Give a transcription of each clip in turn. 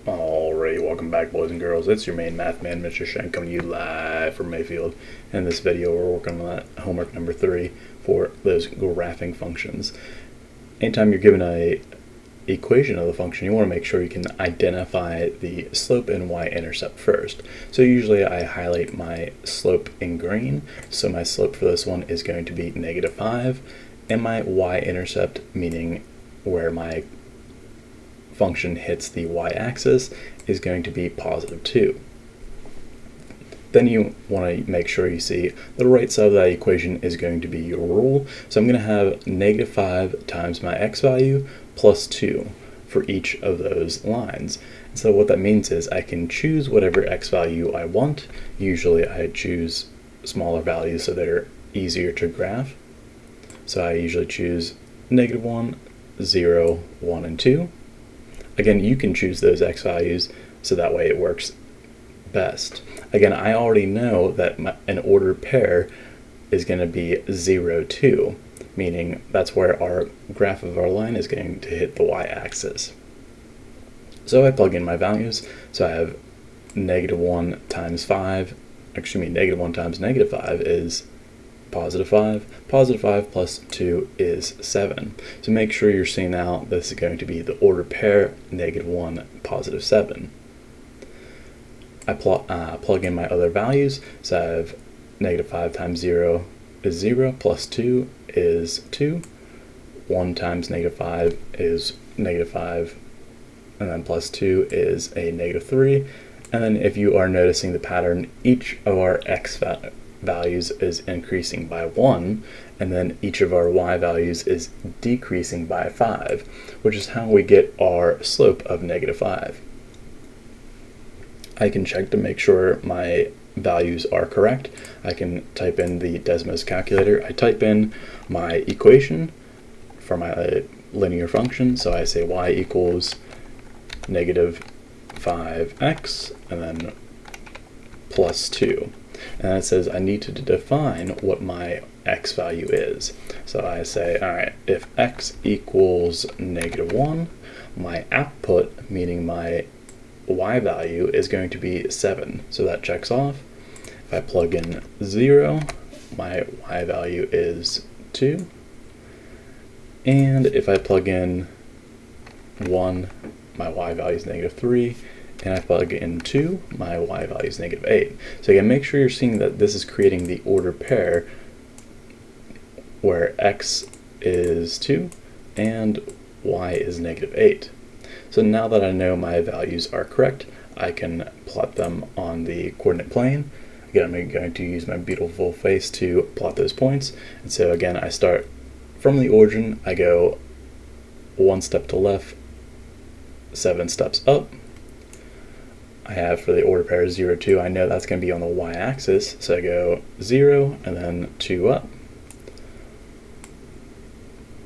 Alright, welcome back, boys and girls. It's your main math man, Mr. Shen, coming to you live from Mayfield. In this video, we're working on homework number 3 for those graphing functions. Anytime you're given a equation of the function, you want to make sure you can identify the slope and y-intercept first. So usually I highlight my slope in green. So my slope for this one is going to be -5, and my y-intercept, meaning where my function hits the y-axis, is going to be +2. Then you want to make sure you see the right side of that equation is going to be your rule. So I'm going to have -5 times my x value plus 2 for each of those lines. And so what that means is I can choose whatever x value I want. Usually I choose smaller values so they're easier to graph. So I usually choose -1, 0, 1, and 2. Again, you can choose those x values so that way it works best. Again, I already know that an ordered pair is going to be 0, 2, meaning that's where our graph of our line is going to hit the y-axis. So I plug in my values. So I have -1 times 5, -1 times -5 is +5. +5 plus 2 is 7. So make sure you're seeing now this is going to be the ordered pair, -1, +7. I plug in my other values. So I have -5 times 0 is 0, plus 2 is 2. 1 times -5 is -5, and then plus 2 is a -3. And then if you are noticing the pattern, each of our x values is increasing by 1, and then each of our y values is decreasing by 5, which is how we get our slope of -5. I can check to make sure my values are correct. I can type in the Desmos calculator. I type in my equation for my linear function, so I say y equals -5x and then plus 2. And it says I need to define what my x value is. So I say, all right, if x equals -1, my output, meaning my y value, is going to be 7. So that checks off. If I plug in 0, my y value is 2. And if I plug in 1, my y value is -3. And I plug in 2, my y value is -8. So again, make sure you're seeing that this is creating the ordered pair where x is 2 and y is -8. So now that I know my values are correct, I can plot them on the coordinate plane. Again, I'm going to use my beautiful face to plot those points. And so again, I start from the origin, I go 1 step to left, 7 steps up. I have for the order pair 0, 2, I know that's going to be on the y-axis, so I go 0 and then 2 up.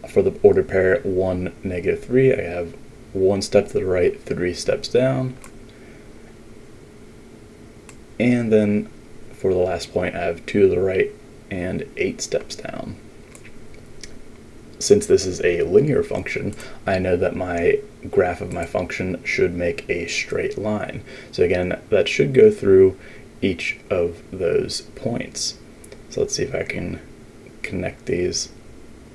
For the order pair 1, -3, I have 1 step to the right, 3 steps down. And then for the last point, I have 2 to the right and 8 steps down. Since this is a linear function, I know that my graph of my function should make a straight line. So again, that should go through each of those points. So let's see if I can connect these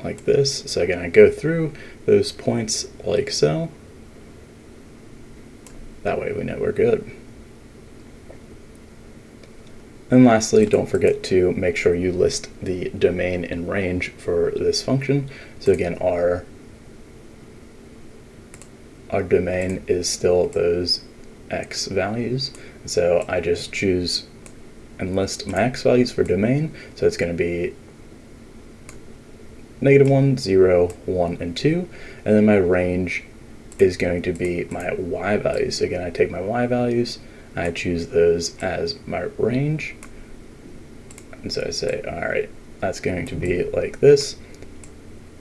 like this. So again, I go through those points like so. That way we know we're good. And lastly, don't forget to make sure you list the domain and range for this function. So again, our domain is still those x values. So I just choose and list my x values for domain. So it's going to be -1, 0, 1, and 2. And then my range is going to be my y values. So again, I take my y values, I choose those as my range. And so I say, all right, that's going to be like this.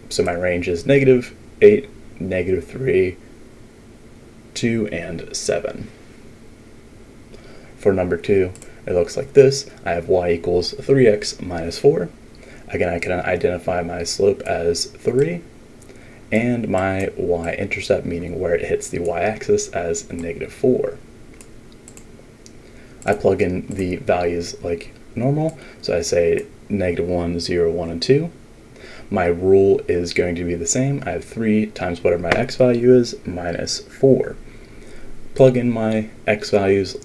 So my range is -8, -3, 2, and 7. For number 2, it looks like this. I have y equals 3x minus 4. Again, I can identify my slope as 3. and my y-intercept, meaning where it hits the y-axis, as -4. I plug in the values like normal, so I say -1, 0, 1, and 2. My rule is going to be the same. I have 3 times whatever my x value is minus 4. Plug in my x values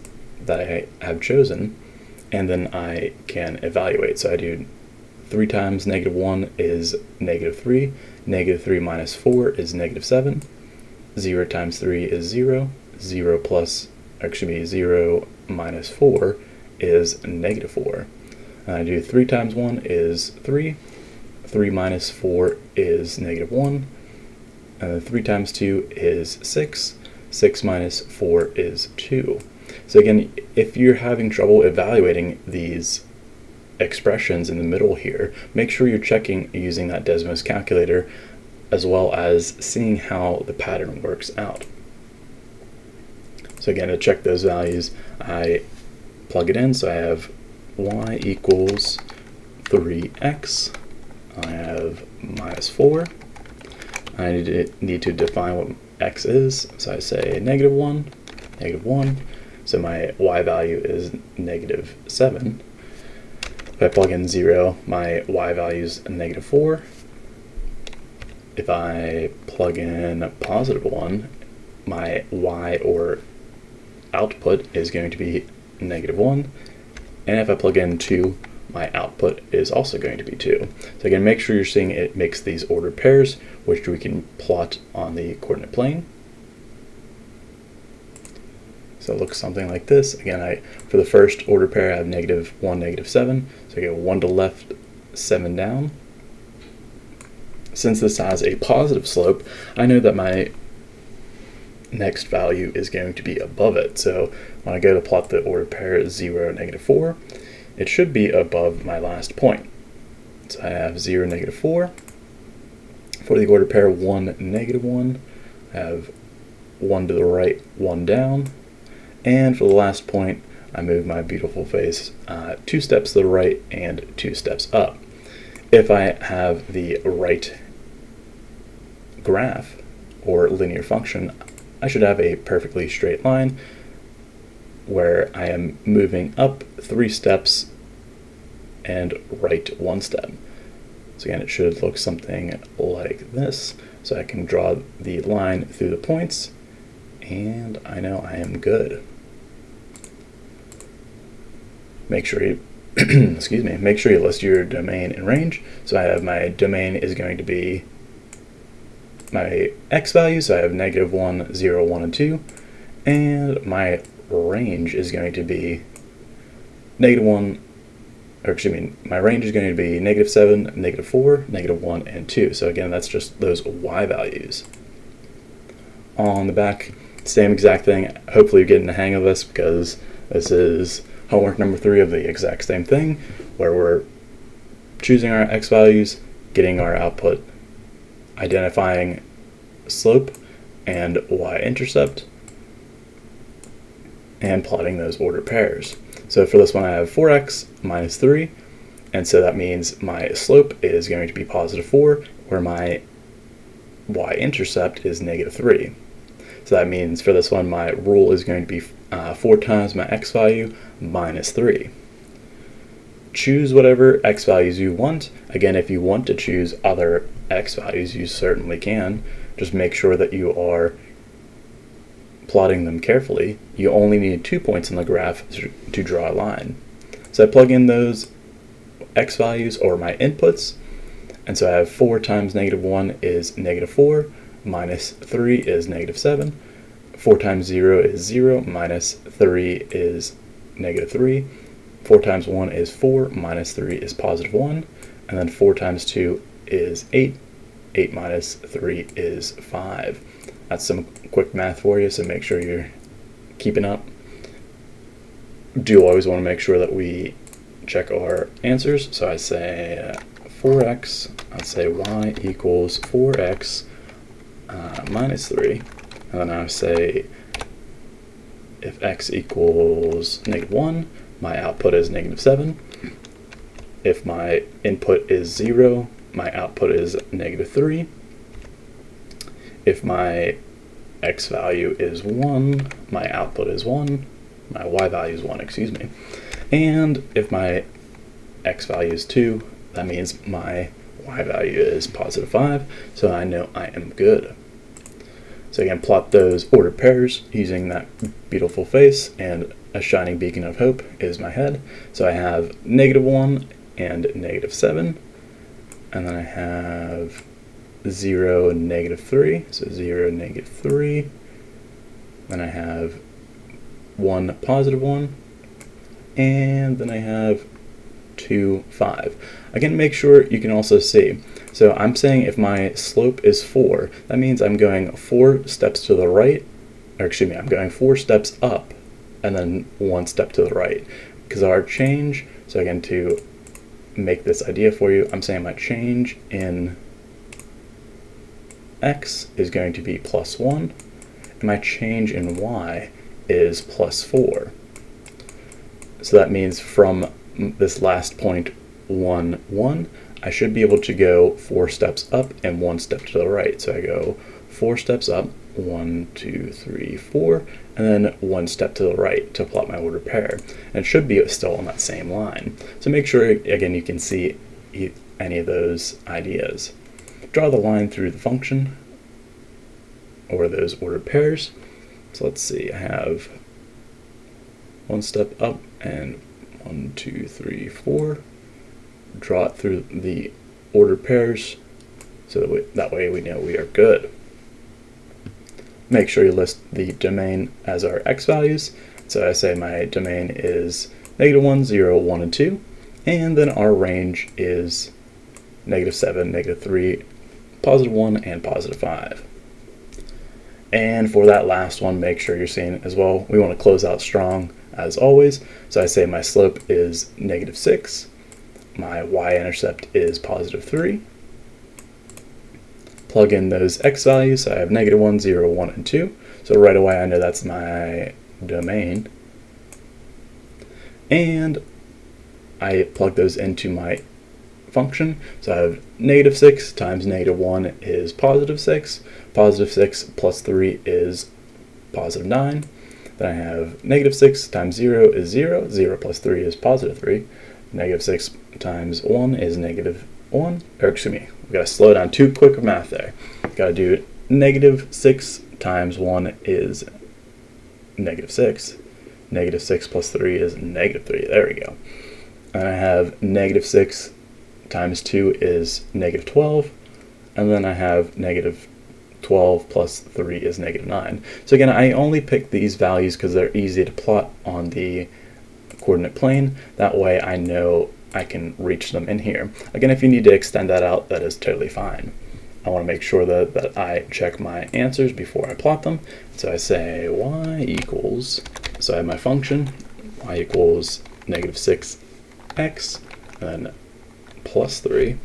that I have chosen, and then I can evaluate. So I do 3 times -1 is -3, -3 minus 4 is -7, 0 times 3 is 0, 0 plus, actually 0 minus 4 is -4. And I do 3 times 1 is 3, 3 minus 4 is -1, and then 3 times 2 is 6, 6 minus 4 is 2. So again, if you're having trouble evaluating these expressions in the middle here, make sure you're checking using that Desmos calculator, as well as seeing how the pattern works out. So again, to check those values, I plug it in. So I have y equals 3x. I have minus 4. I need to define what x is. So I say -1, -1. So my y value is -7. If I plug in 0, my y value is -4. If I plug in a +1, my y, or output, is going to be -1. And if I plug in 2, my output is also going to be 2. So again, make sure you're seeing it makes these ordered pairs, which we can plot on the coordinate plane. So it looks something like this. Again, for the first order pair, I have -1, -7. So I go 1 to the left, 7 down. Since this has a positive slope, I know that my next value is going to be above it. So when I go to plot the order pair 0, -4, it should be above my last point. So I have 0, -4. For the order pair 1, -1, I have 1 to the right, 1 down. And for the last point, I move my beautiful face 2 steps to the right and 2 steps up. If I have the right graph or linear function, I should have a perfectly straight line where I am moving up 3 steps and right 1 step. So again, it should look something like this. So I can draw the line through the points, and I know I am good. Make sure you excuse me, make sure you list your domain and range. So I have my domain is going to be my x value, so I have -1, 0, 1, and 2, and my range is going to be -1, or excuse me, my range is going to be -7, -4, -1, and 2. So again, that's just those y values. On the back, same exact thing. Hopefully you're getting the hang of this, because this is homework number 3 of the exact same thing, where we're choosing our x values, getting our output, identifying slope and y-intercept, and plotting those ordered pairs. So for this one, I have 4x minus 3, and so that means my slope is going to be +4, where my y-intercept is -3. So that means for this one, my rule is going to be 4 times my x value minus 3. Choose whatever x values you want. Again, if you want to choose other x values, you certainly can. Just make sure that you are plotting them carefully. You only need 2 points in the graph to draw a line. So I plug in those x values, or my inputs, and so I have 4 times -1 is -4, minus 3 is -7, 4 times 0 is 0, minus 3 is -3, 4 times 1 is 4, minus 3 is +1, and then 4 times 2 is 8, 8 minus 3 is 5. That's some quick math for you, so make sure you're keeping up. Do always want to make sure that we check our answers. So I say 4x, I'd say y equals 4x minus 3, and then I say if x equals -1, my output is -7. If my input is 0, my output is -3. if my x value is 1, my output is 1, my y value is 1, excuse me. And if my x value is 2, that means my y value is positive 5, so I know I am good. So again, plot those ordered pairs using that beautiful face, and a shining beacon of hope is my head. So I have -1 and -7, and then I have 0 and -3, so 0, -3, then I have 1, +1, and then I have 2, 5. Again, make sure you can also see. So I'm saying if my slope is 4, that means I'm going 4 steps to the right, or excuse me, I'm going 4 steps up and then 1 step to the right. Because our change, so again, to make this idea for you, I'm saying my change in x is going to be +1, and my change in y is +4. So that means from this last point 1, 1, I should be able to go 4 steps up and 1 step to the right. So I go 4 steps up, 1, 2, 3, 4, and then 1 step to the right to plot my ordered pair. And it should be still on that same line. So make sure, again, you can see any of those ideas. Draw the line through the function or those ordered pairs. So let's see, I have 1 step up and 1, 2, 3, 4. Draw it through the ordered pairs so that way we know we are good. Make sure you list the domain as our x values. So I say my domain is -1, 0, 1, and 2, and then our range is -7, -3, +1, and +5. And for that last one, make sure you're seeing it as well. We want to close out strong as always. So I say my slope is -6. My y-intercept is +3. Plug in those x values. So I have -1, 0, 1, and 2. So right away I know that's my domain. And I plug those into my function. So I have -6 times -1 is +6. +6 plus 3 is +9. Then I have -6 times 0 is 0. 0 plus 3 is +3. -6 times 1 is -1. Or excuse me, we've got to slow down. Too quick of math there. Got to do -6 times 1 is -6. -6 plus 3 is -3. There we go. And I have -6 times 2 is -12. And then I have -12 plus 3 is -9. So again, I only pick these values because they're easy to plot on the coordinate plane. That way I know I can reach them in here. Again, if you need to extend that out, that is totally fine. I want to make sure that I check my answers before I plot them. So I say y equals, so I have my function, y equals -6x, and then +3,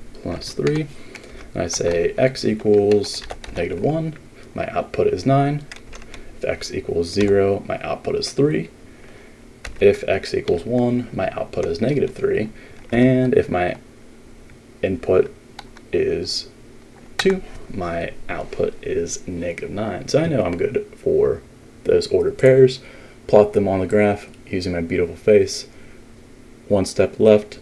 and I say x equals -1, my output is 9. If x equals 0, my output is 3. If x equals 1, my output is -3. And if my input is 2, my output is -9. So I know I'm good for those ordered pairs. Plot them on the graph using my beautiful face. 1 step left,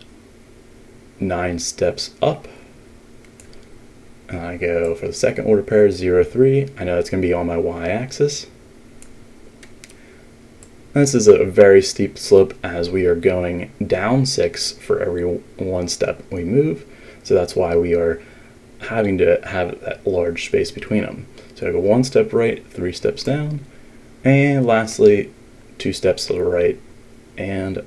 9 steps up. And I go for the second order pair, 0, 3. I know that's going to be on my y-axis. This is a very steep slope as we are going down 6 for every 1 step we move. So that's why we are having to have that large space between them. So I go 1 step right, 3 steps down, and lastly 2 steps to the right and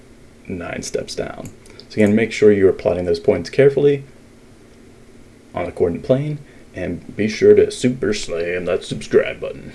9 steps down. So again, make sure you are plotting those points carefully on the coordinate plane, and be sure to super slam that subscribe button.